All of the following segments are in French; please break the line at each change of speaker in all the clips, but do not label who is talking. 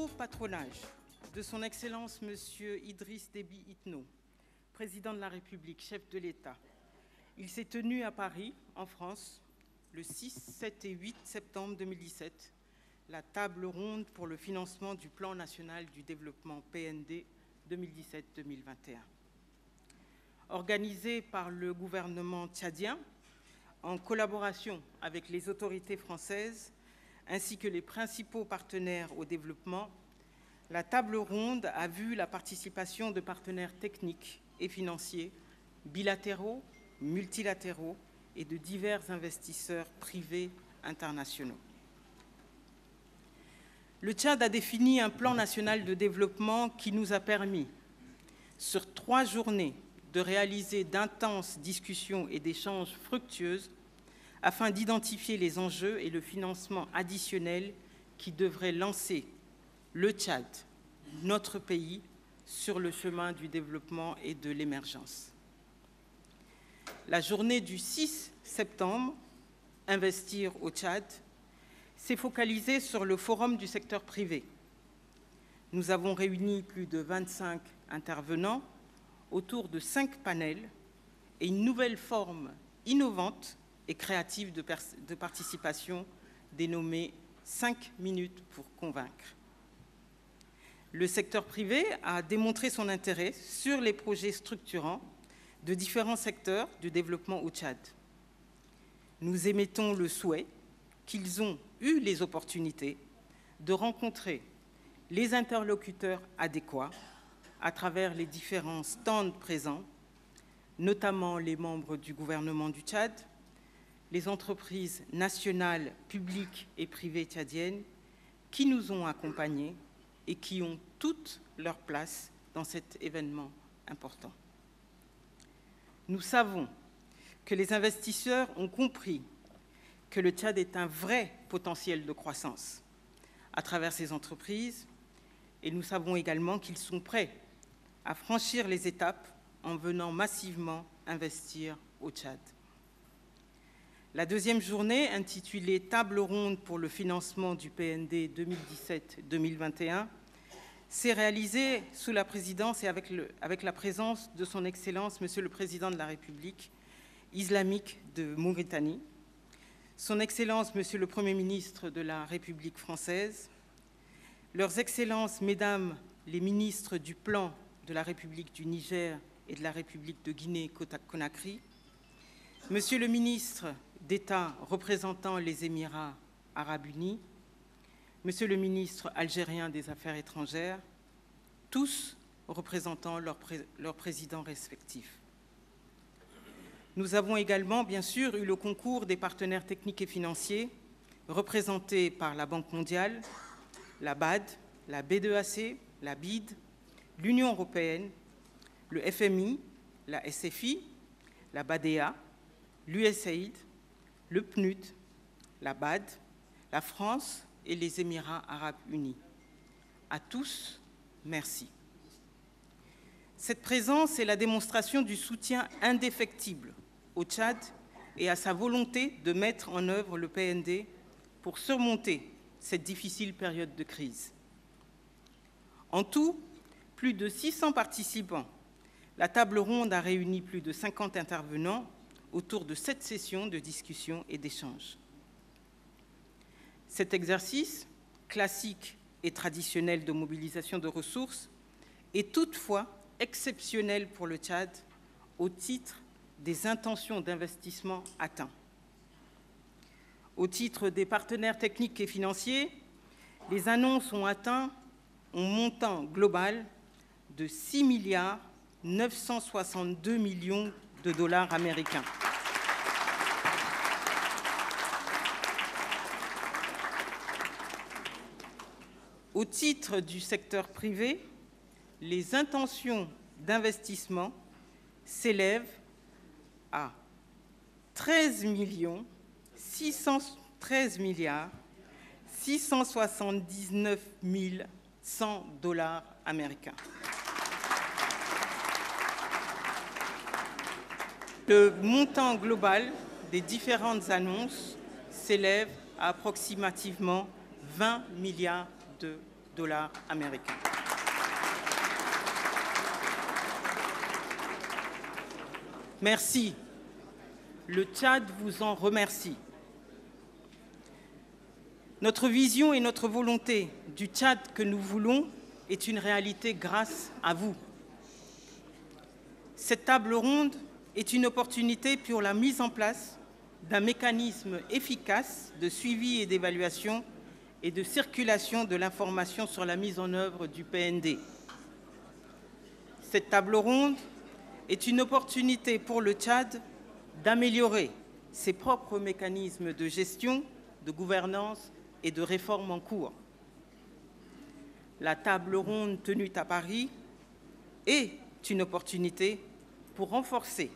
haut patronage de son Excellence Monsieur Idriss Déby Itno, président de la République, chef de l'État, il s'est tenu à Paris, en France, le 6, 7 et 8 septembre 2017, la table ronde pour le financement du Plan national du développement PND 2017-2021. Organisée par le gouvernement tchadien, en collaboration avec les autorités françaises, ainsi que les principaux partenaires au développement, la table ronde a vu la participation de partenaires techniques et financiers, bilatéraux, multilatéraux et de divers investisseurs privés internationaux. Le Tchad a défini un plan national de développement qui nous a permis, sur 3 journées, de réaliser d'intenses discussions et d'échanges fructueuses afin d'identifier les enjeux et le financement additionnel qui devraient lancer le Tchad, notre pays, sur le chemin du développement et de l'émergence. La journée du 6 septembre, Investir au Tchad, s'est focalisée sur le forum du secteur privé. Nous avons réuni plus de 25 intervenants autour de 5 panels et une nouvelle forme innovante et créative de participation dénommée 5 minutes pour convaincre. Le secteur privé a démontré son intérêt sur les projets structurants de différents secteurs du développement au Tchad. Nous émettons le souhait qu'ils ont eu les opportunités de rencontrer les interlocuteurs adéquats à travers les différents stands présents, notamment les membres du gouvernement du Tchad, les entreprises nationales, publiques et privées tchadiennes qui nous ont accompagnés et qui ont toute leur place dans cet événement important. Nous savons que les investisseurs ont compris que le Tchad est un vrai potentiel de croissance à travers ces entreprises et nous savons également qu'ils sont prêts à franchir les étapes en venant massivement investir au Tchad. La deuxième journée, intitulée « Table ronde pour le financement du PND 2017-2021 », s'est réalisée sous la présidence et avec la présence de son Excellence, Monsieur le Président de la République islamique de Mauritanie, son Excellence, Monsieur le Premier ministre de la République française, leurs Excellences, Mesdames les ministres du Plan de la République du Niger et de la République de Guinée-Conakry, Monsieur le ministre d'État représentant les Émirats arabes unis, Monsieur le ministre algérien des Affaires étrangères, tous représentant leurs présidents respectifs. Nous avons également, bien sûr, eu le concours des partenaires techniques et financiers représentés par la Banque mondiale, la BAD, la B2AC, la BID, l'Union européenne, le FMI, la SFI, la BADEA, l'USAID, le PNUD, la BAD, la France et les Émirats arabes unis. À tous, merci. Cette présence est la démonstration du soutien indéfectible au Tchad et à sa volonté de mettre en œuvre le PND pour surmonter cette difficile période de crise. En tout, plus de 600 participants. La table ronde a réuni plus de 50 intervenants autour de 7 sessions de discussion et d'échange. Cet exercice, classique et traditionnel de mobilisation de ressources, est toutefois exceptionnel pour le Tchad au titre des intentions d'investissement atteintes. Au titre des partenaires techniques et financiers, les annonces ont atteint un montant global de 6 milliards 962 millions de dollars américains. Au titre du secteur privé, les intentions d'investissement s'élèvent à 13 milliards 679 100 dollars américains. Le montant global des différentes annonces s'élève à approximativement 20 milliards de dollars américains. Merci. Le Tchad vous en remercie. Notre vision et notre volonté du Tchad que nous voulons est une réalité grâce à vous. Cette table ronde est une opportunité pour la mise en place d'un mécanisme efficace de suivi et d'évaluation et de circulation de l'information sur la mise en œuvre du PND. Cette table ronde est une opportunité pour le Tchad d'améliorer ses propres mécanismes de gestion, de gouvernance et de réforme en cours. La table ronde tenue à Paris est une opportunité pour renforcer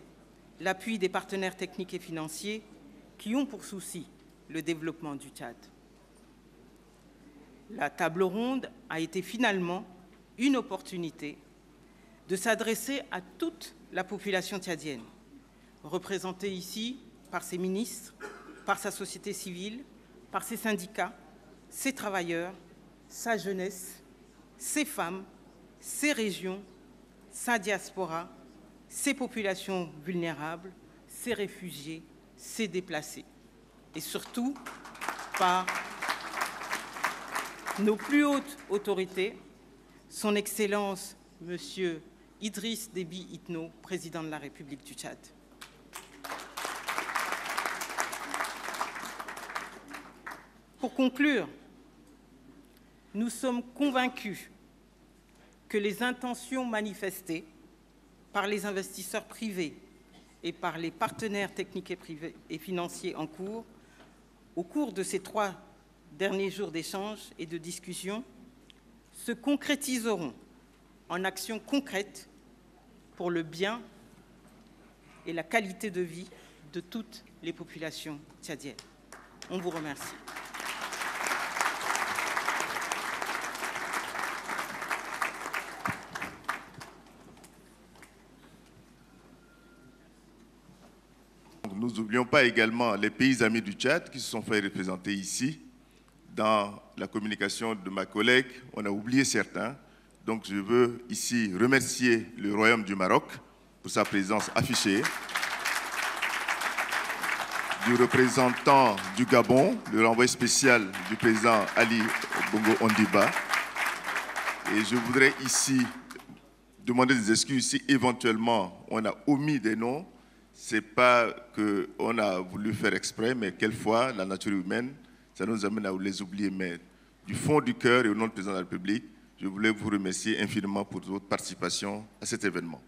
l'appui des partenaires techniques et financiers qui ont pour souci le développement du Tchad. La table ronde a été finalement une opportunité de s'adresser à toute la population tchadienne, représentée ici par ses ministres, par sa société civile, par ses syndicats, ses travailleurs, sa jeunesse, ses femmes, ses régions, sa diaspora, ses populations vulnérables, ses réfugiés, ses déplacés, et surtout par nos plus hautes autorités, son Excellence Monsieur Idriss Déby Itno, président de la République du Tchad. Pour conclure, nous sommes convaincus que les intentions manifestées par les investisseurs privés et par les partenaires techniques et financiers en cours, au cours de ces 3 derniers jours d'échanges et de discussions, se concrétiseront en actions concrètes pour le bien et la qualité de vie de toutes les populations tchadiennes. On vous remercie.
Nous n'oublions pas également les pays amis du Tchad qui se sont fait représenter ici. Dans la communication de ma collègue, on a oublié certains. Donc je veux ici remercier le Royaume du Maroc pour sa présence affichée, du représentant du Gabon, le renvoi spécial du président Ali Bongo Ondimba. Et je voudrais ici demander des excuses si éventuellement on a omis des noms. Ce n'est pas qu'on a voulu faire exprès, mais quelquefois, la nature humaine, ça nous amène à les oublier. Mais du fond du cœur et au nom du président de la République, je voulais vous remercier infiniment pour votre participation à cet événement.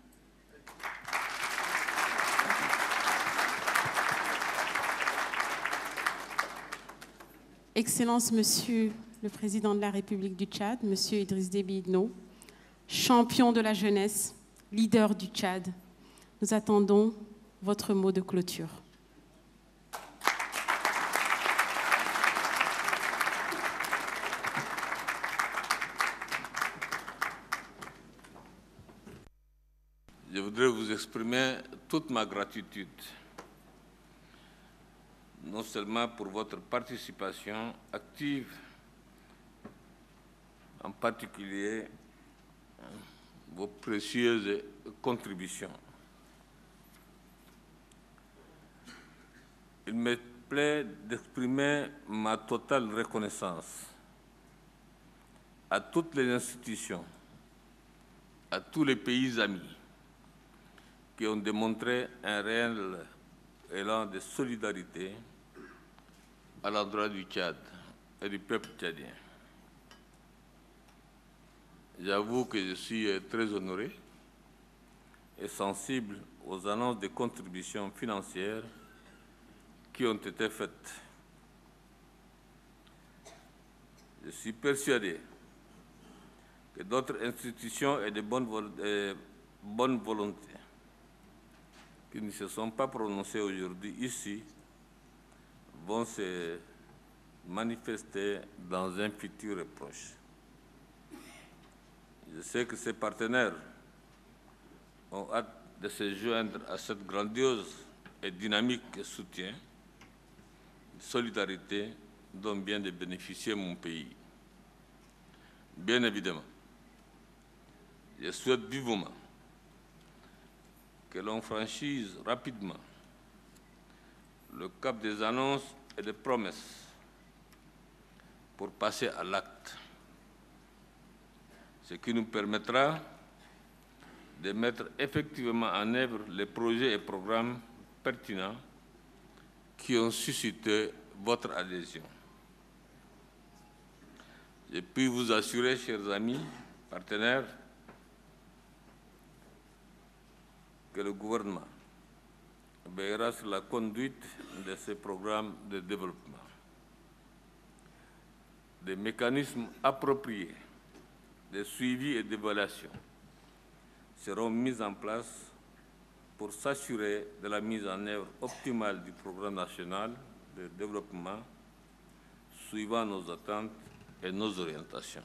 Excellence, Monsieur le Président de la République du Tchad, Monsieur Idriss Déby Itno, champion de la jeunesse, leader du Tchad, nous attendons votre mot de clôture.
Je voudrais vous exprimer toute ma gratitude, non seulement pour votre participation active, en particulier vos précieuses contributions. Il me plaît d'exprimer ma totale reconnaissance à toutes les institutions, à tous les pays amis qui ont démontré un réel élan de solidarité à l'endroit du Tchad et du peuple tchadien. J'avoue que je suis très honoré et sensible aux annonces de contributions financières qui ont été faites. Je suis persuadé que d'autres institutions et de bonne volonté qui ne se sont pas prononcées aujourd'hui ici vont se manifester dans un futur proche. Je sais que ces partenaires ont hâte de se joindre à cette grandiose et dynamique soutien, solidarité dont vient de bénéficier mon pays. Bien évidemment, je souhaite vivement que l'on franchisse rapidement le cap des annonces et des promesses pour passer à l'acte, ce qui nous permettra de mettre effectivement en œuvre les projets et programmes pertinents qui ont suscité votre adhésion. Je puis vous assurer, chers amis, partenaires, que le gouvernement veillera sur la conduite de ces programmes de développement. Des mécanismes appropriés de suivi et d'évaluation seront mis en place pour s'assurer de la mise en œuvre optimale du programme national de développement suivant nos attentes et nos orientations.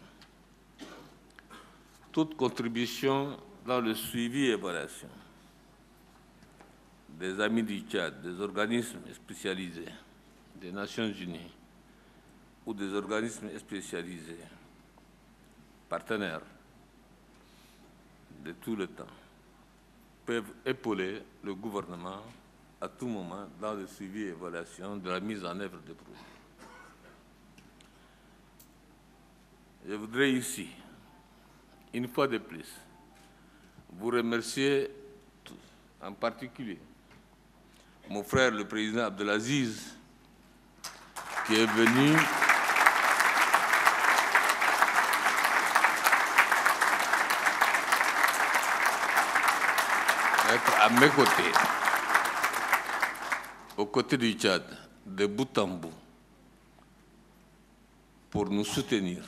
Toute contribution dans le suivi et évaluation des amis du Tchad, des organismes spécialisés des Nations Unies ou des organismes spécialisés partenaires de tout le temps peuvent épauler le gouvernement à tout moment dans le suivi et évaluation de la mise en œuvre des projets. Je voudrais ici, une fois de plus, vous remercier tous, en particulier mon frère le président Abdelaziz, qui est venu être à mes côtés, aux côtés du Tchad, de bout en bout, pour nous soutenir.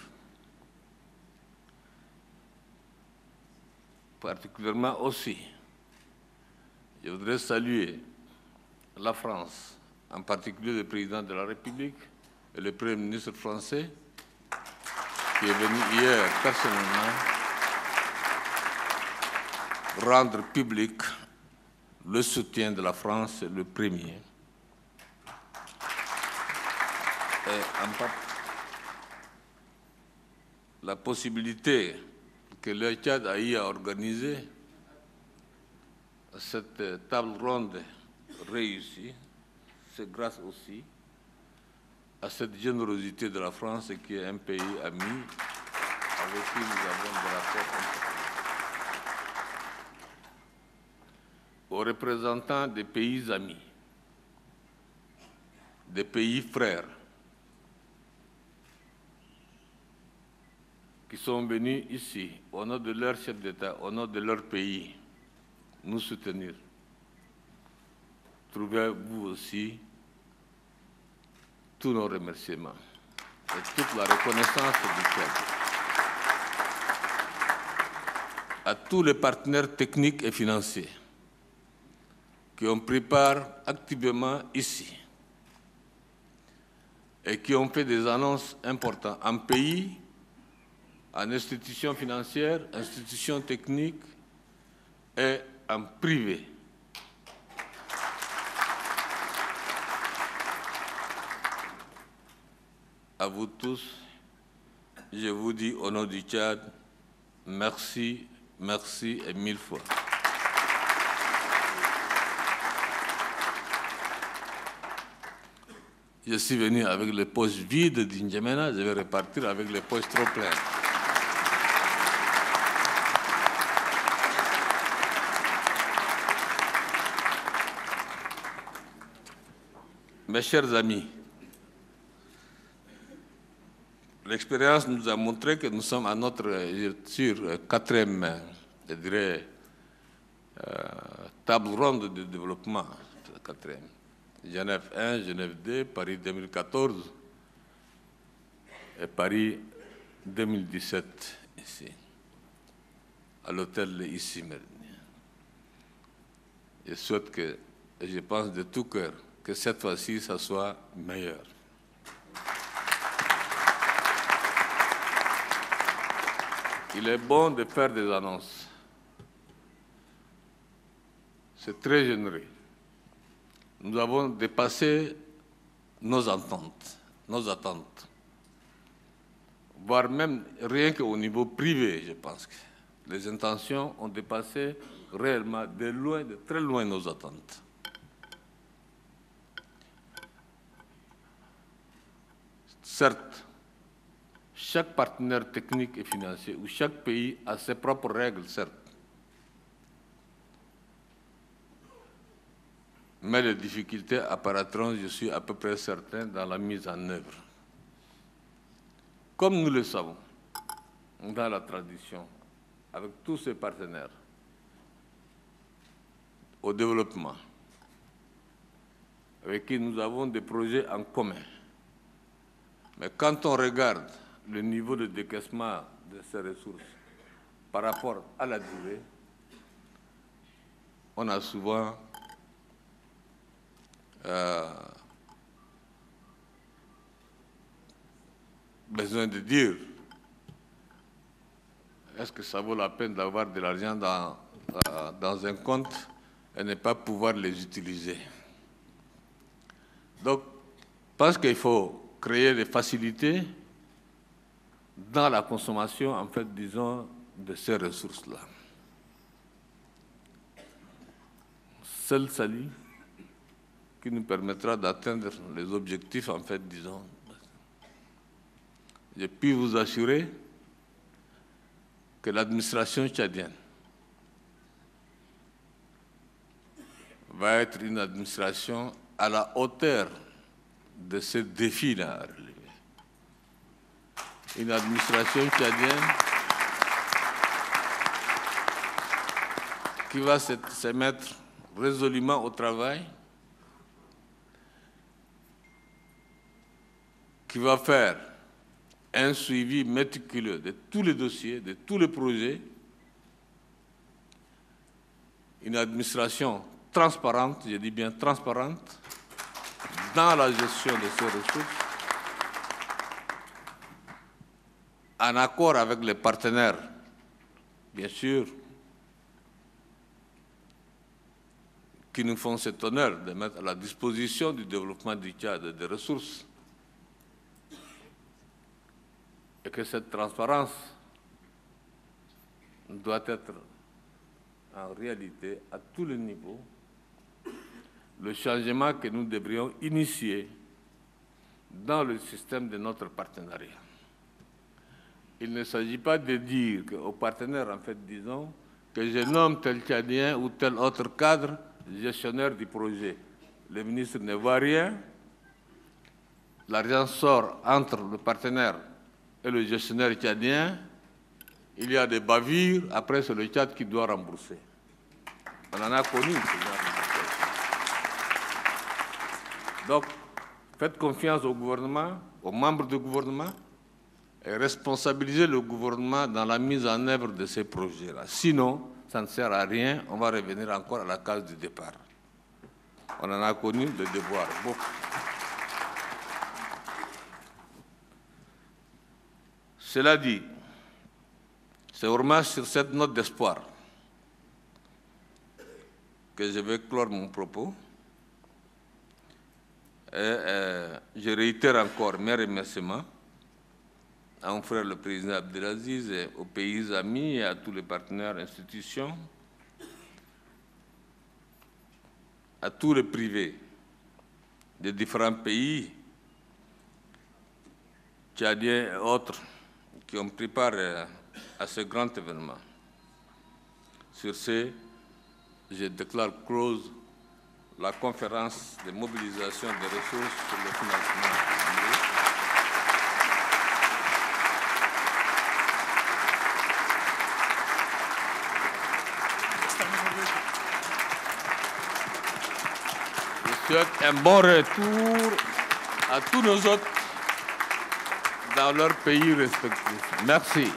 Particulièrement aussi, je voudrais saluer la France, en particulier le président de la République et le Premier ministre français, qui est venu hier personnellement rendre public le soutien de la France, le premier. Et la possibilité que le Tchad a eu à organiser cette table ronde réussie, c'est grâce aussi à cette générosité de la France, qui est un pays ami avec qui nous avons des rapports importants. Aux représentants des pays amis, des pays frères, qui sont venus ici, au nom de leur chef d'État, au nom de leur pays, nous soutenir. Trouvez-vous aussi tous nos remerciements et toute la reconnaissance du Tchad. À tous les partenaires techniques et financiers qui ont pris part activement ici et qui ont fait des annonces importantes en pays, en institutions financières, institutions techniques et en privé. À vous tous, je vous dis au nom du Tchad, merci, merci et mille fois. Je suis venu avec les poches vides d'Injamena, je vais repartir avec les poches trop pleines. Mes chers amis, l'expérience nous a montré que nous sommes à notre quatrième, je dirais, table ronde de développement, quatrième. Genève 1, Genève 2, Paris 2014 et Paris 2017 ici, à l'hôtel ici. Je souhaite que, et je pense de tout cœur, que cette fois-ci, ça soit meilleur. Il est bon de faire des annonces. C'est très généreux. Nous avons dépassé nos attentes. voire même rien qu'au niveau privé, je pense que les intentions ont dépassé réellement de très loin nos attentes. Certes, chaque partenaire technique et financier ou chaque pays a ses propres règles, certes. Mais les difficultés apparaîtront, je suis à peu près certain, dans la mise en œuvre. Comme nous le savons, dans la tradition, avec tous ces partenaires au développement, avec qui nous avons des projets en commun. Mais quand on regarde le niveau de décaissement de ces ressources par rapport à la durée, on a souvent besoin de dire, est-ce que ça vaut la peine d'avoir de l'argent dans un compte et ne pas pouvoir les utiliser? Donc, je pense qu'il faut créer des facilités dans la consommation, en fait, disons, de ces ressources-là. Seul salut qui nous permettra d'atteindre les objectifs, en fait, disons. Je puis vous assurer que l'administration tchadienne va être une administration à la hauteur de ce défi-là à relever. Une administration tchadienne qui va se mettre résolument au travail, qui va faire un suivi méticuleux de tous les dossiers, de tous les projets, une administration transparente, je dis bien transparente, dans la gestion de ces ressources, en accord avec les partenaires, bien sûr, qui nous font cet honneur de mettre à la disposition du développement du Tchad des ressources. Et que cette transparence doit être en réalité à tous les niveaux le changement que nous devrions initier dans le système de notre partenariat. Il ne s'agit pas de dire aux partenaires, en fait, disons, que je nomme tel Tchadien ou tel autre cadre gestionnaire du projet. Le ministre ne voit rien, l'argent sort entre le partenaire et le gestionnaire tchadien, il y a des bavures, après c'est le Tchad qui doit rembourser. On en a connu. Donc, faites confiance au gouvernement, aux membres du gouvernement, et responsabilisez le gouvernement dans la mise en œuvre de ces projets-là. Sinon, ça ne sert à rien, on va revenir encore à la case du départ. On en a connu le devoir, beaucoup. Cela dit, c'est vraiment sur cette note d'espoir que je vais clore mon propos. Et, je réitère encore mes remerciements à mon frère le président Abdelaziz, et aux pays amis et à tous les partenaires, institutions, à tous les privés des différents pays, tchadiens et autres, qui ont pris part à ce grand événement. Sur ce, je déclare close la conférence de mobilisation des ressources sur le financement. Je souhaite un bon retour à tous nos hôtes dans leurs pays respectifs. Merci.